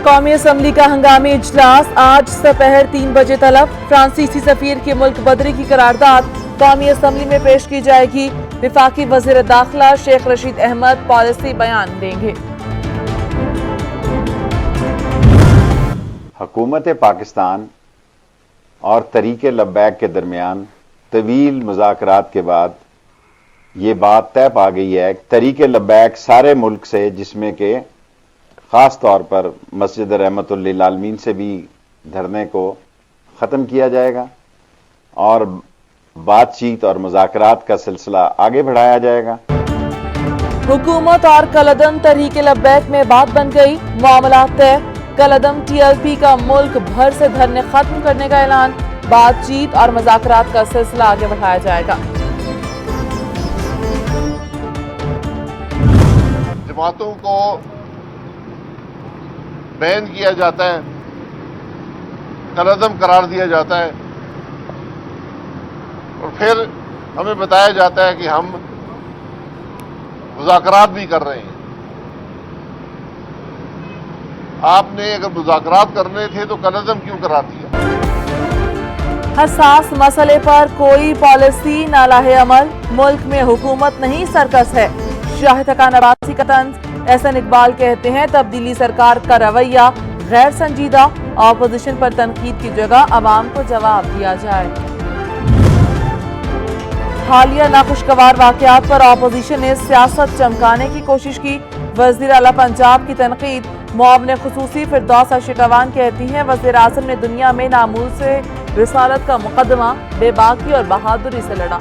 कौमी असम्बली का हंगामी इजलास आज दोपहर 3 बजे तलब। फ्रांसीसी सफीर की मुल्क बदरी की करारदाद कौमी असम्बली में पेश की जाएगी। विफाकी वजीर दाखिला शेख रशीद अहमद पॉलिसी बयान देंगे। हुकूमत पाकिस्तान और तरीके लब्बैक के दरमियान तवील मुज़ाकरात के बाद ये बात तय पा गई है कि तरीके लब्बैक सारे मुल्क से, जिसमें के ख़ास तौर पर मस्जिद रहमतुल लिल आलमीन से भी धरने को ख़त्म किया जाएगा और बातचीत और मुज़ाकरात का सिलसिला आगे बढ़ाया जाएगा। हुकूमत और कलअदम तरीके लब्बैक में बात बन गई, मामला तय। कलअदम TLP का मुल्क भर से धरने खत्म करने का ऐलान, बातचीत और मुज़ाकरात का सिलसिला आगे बढ़ाया जाएगा। जमातों को बैन किया जाता है, कलअदम करार दिया जाता है और फिर हमें बताया जाता है कि हम मुज़ाकरात भी कर रहे हैं। आपने अगर मुज़ाकरात करने थे तो कलअदम क्यों करार दिया? हसास मसले पर कोई पॉलिसी ना लाहे अमल, मुल्क में हुकूमत नहीं सर्कस है। शाहिद खान अब्बासी का तंज। एहसन इकबाल कहते हैं तब्दीली सरकार का रवैया गैर संजीदा, ऑपोजिशन पर तनकीद की जगह अवाम को जवाब दिया जाए। हालिया नाखुशगवार वाकयात पर ऑपोजिशन ने सियासत चमकाने की कोशिश की, वज़ीर आला पंजाब की तनकीद। मुआविन खुसूसी फिरदौस अर्शिकवान कहती हैं वज़ीर आज़म ने दुनिया में नामूल से रिसालत का मुकदमा बेबाकी और बहादुरी से लड़ा।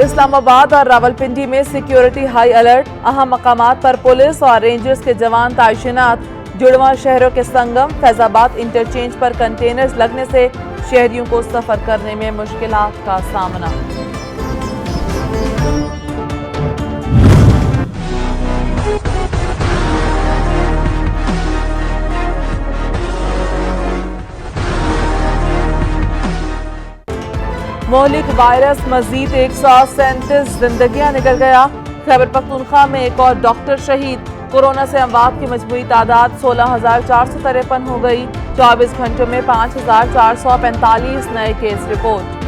इस्लामाबाद और रावलपिंडी में सिक्योरिटी हाई अलर्ट, अहम मकामात पर पुलिस और रेंजर्स के जवान तैनात। जुड़वा शहरों के संगम फैजाबाद इंटरचेंज पर कंटेनर्स लगने से शहरियों को सफर करने में मुश्किलात का सामना। मौलिक वायरस मजीद 137 जिंदगियां निकल गया। खैबर पख्तूनख्वा में एक और डॉक्टर शहीद। कोरोना से अमवात की मजमूई तादाद 16,453 हो गई। 24 घंटों में 5,445 नए केस रिपोर्ट।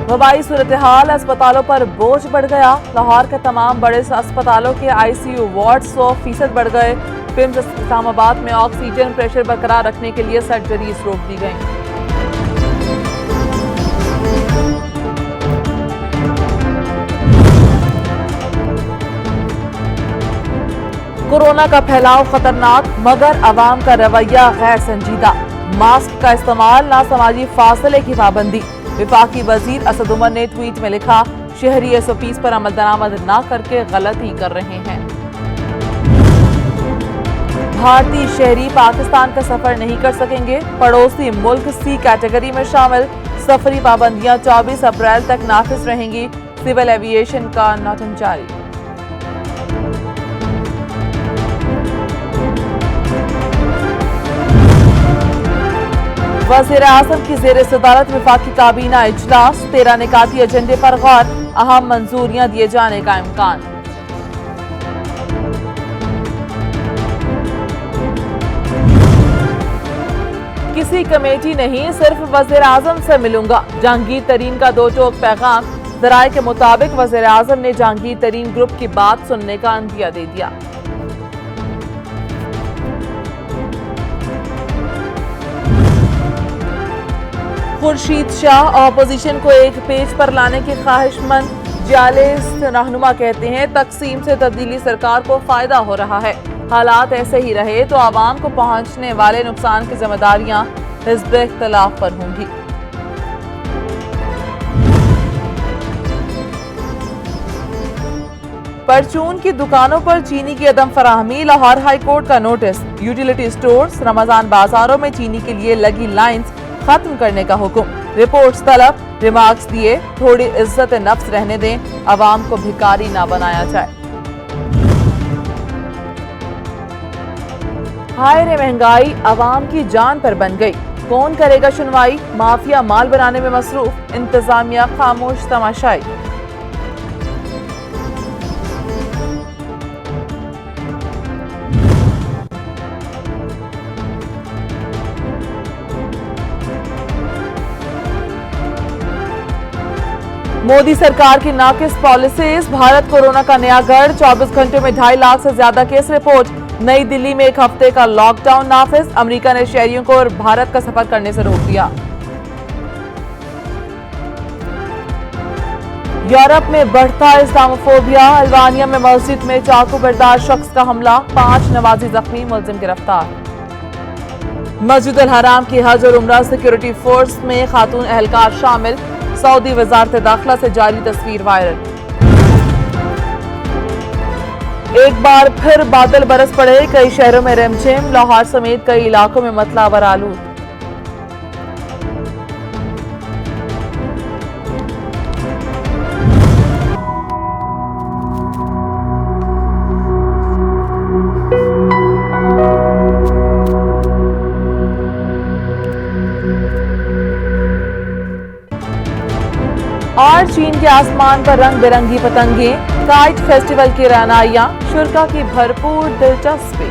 वबाई सूरत हाल, अस्पतालों पर बोझ बढ़ गया। लाहौर के तमाम बड़े अस्पतालों के ICU वार्ड 100% बढ़ गए। पिम्स इस्लामाबाद में ऑक्सीजन प्रेशर बरकरार रखने के लिए सर्जरीज रोक दी गई। कोरोना का फैलाव खतरनाक, मगर अवाम का रवैया गैर संजीदा। मास्क का इस्तेमाल, ना समाजी फासले की पाबंदी। विफाकी वजीर असद उमर ने ट्वीट में लिखा, शहरी SOPs पर अमल दरामद ना करके गलती कर रहे हैं। भारतीय शहरी पाकिस्तान का सफर नहीं कर सकेंगे, पड़ोसी मुल्क C कैटेगरी में शामिल। सफरी पाबंदियां 24 अप्रैल तक नाफिज रहेंगी। सिविल एविएशन का नोटिस जारी। वज़ीर आज़म की ज़ेर सदारत विफाकी काबीना इजलास, 13 निकाती एजेंडे पर गौर, अहम मंजूरियां दिए जाने का इम्कान। किसी कमेटी नहीं, सिर्फ वज़ीर आज़म से मिलूंगा, जहांगीर तरीन का दो टोक पैगाम। ज़राए के मुताबिक वज़ीर आज़म ने जहांगीर तरीन ग्रुप की बात सुनने का अंदिया दे दिया। खुर्शीद शाह ऑपोजिशन को एक पेज पर लाने की ख्वाहिशमंद। जालिस रहनुमा कहते हैं तकसीम से तब्दीली सरकार को फायदा हो रहा है। हालात ऐसे ही रहे तो आवाम को पहुंचने वाले नुकसान की जिम्मेदारियां हिज़्ब इख्तिलाफ पर होंगी। परचून की दुकानों पर चीनी की अदम फराहमी, लाहौर हाई कोर्ट का नोटिस। यूटिलिटी स्टोर्स, रमजान बाजारों में चीनी के लिए लगी लाइंस खत्म करने का हुक्म। रिपोर्ट्स तलब, रिमार्क्स दिए, थोड़ी इज्जत नफ्स रहने दें, अवाम को भिखारी ना बनाया जाए। हाय रे महंगाई अवाम की जान पर बन गई। कौन करेगा सुनवाई? माफिया माल बनाने में मसरूफ, इंतजामिया खामोश तमाशाई। मोदी सरकार की नाकिस पॉलिसीज, भारत कोरोना का नया गढ़, 24 घंटे में 2.5 लाख से ज्यादा केस रिपोर्ट। नई दिल्ली में 1 हफ्ते का लॉकडाउन नाफिज, अमेरिका ने शहरियों को भारत का सफर करने से रोक दिया। यूरोप में बढ़ता इस्लामोफोबिया, अल्बानिया में मस्जिद में चाकू बरदार शख्स का हमला, 5 नवाजी जख्मी, मुलजिम गिरफ्तार। मस्जिद अल हराम की हज और उम्रा सिक्योरिटी फोर्स में खातून एहलकार शामिल, सऊदी वजारत दाखिला से जारी तस्वीर वायरल। एक बार फिर बादल बरस पड़े, कई शहरों में रिमझिम, लाहौर समेत कई इलाकों में मतलावर आलूद। और चीन के आसमान पर रंग बिरंगी पतंगे, काइट फेस्टिवल की रनाइयां, शुरा की भरपूर दिलचस्पी।